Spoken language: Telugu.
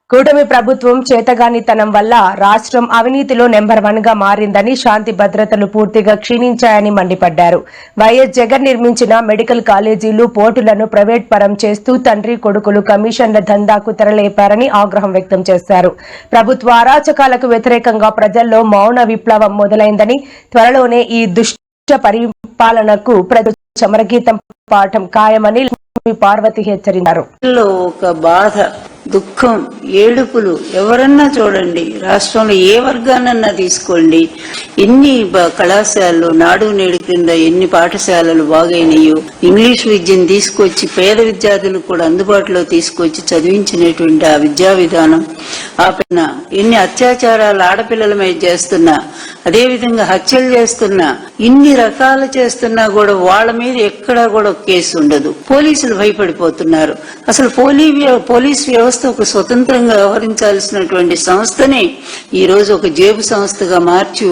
కూటమి ప్రభుత్వం చేతగానితనం వల్ల రాష్ట్రం అవినీతిలో నెంబర్ 1 గా మారిందని, శాంతి భద్రతలు పూర్తిగా క్షీణించాయని మండిపడ్డారు. వైఎస్ జగన్ నిర్మించిన మెడికల్ కాలేజీలు, పోర్టులను ప్రైవేట్ పరం చేస్తూ తండ్రి కొడుకులు కమిషన్ల దందాకు తెరలేపారని ఆగ్రహం వ్యక్తం చేశారు. ప్రభుత్వ అరాచకాలకు వ్యతిరేకంగా ప్రజల్లో మౌన విప్లవం మొదలైందని, త్వరలోనే ఈ దుష్ట పరిపాలనకు ప్రజలు చమరగీతం పాఠం ఖాయమని పార్వతి హెచ్చరించారు. ఒక బాధ, దుఃఖం, ఏడుపులు ఎవరన్నా చూడండి, రాష్ట్రంలో ఏ వర్గానన్నా తీసుకోండి, ఎన్ని కళాశాలలు నాడు నేడు కింద ఎన్ని పాఠశాలలు బాగైనాయో, ఇంగ్లీష్ విద్యను తీసుకొచ్చి పేద విద్యార్థులకు కూడా అందుబాటులో తీసుకొచ్చి చదివించినటువంటి ఆ విద్యా విధానం, ఆ పైన ఎన్ని అత్యాచారాలు ఆడపిల్లల మీద చేస్తున్నా, అదేవిధంగా హత్యలు చేస్తున్నా, ఇన్ని రకాలు చేస్తున్నా కూడా వాళ్ళ మీద ఎక్కడా కూడా కేసు ఉండదు. పోలీసులు భయపడిపోతున్నారు. అసలు పోలీస్ వ్యవస్థ ఒక స్వతంత్రంగా వ్యవహరించాల్సినటువంటి సంస్థనే ఈ రోజు ఒక జేబు సంస్థగా మార్చి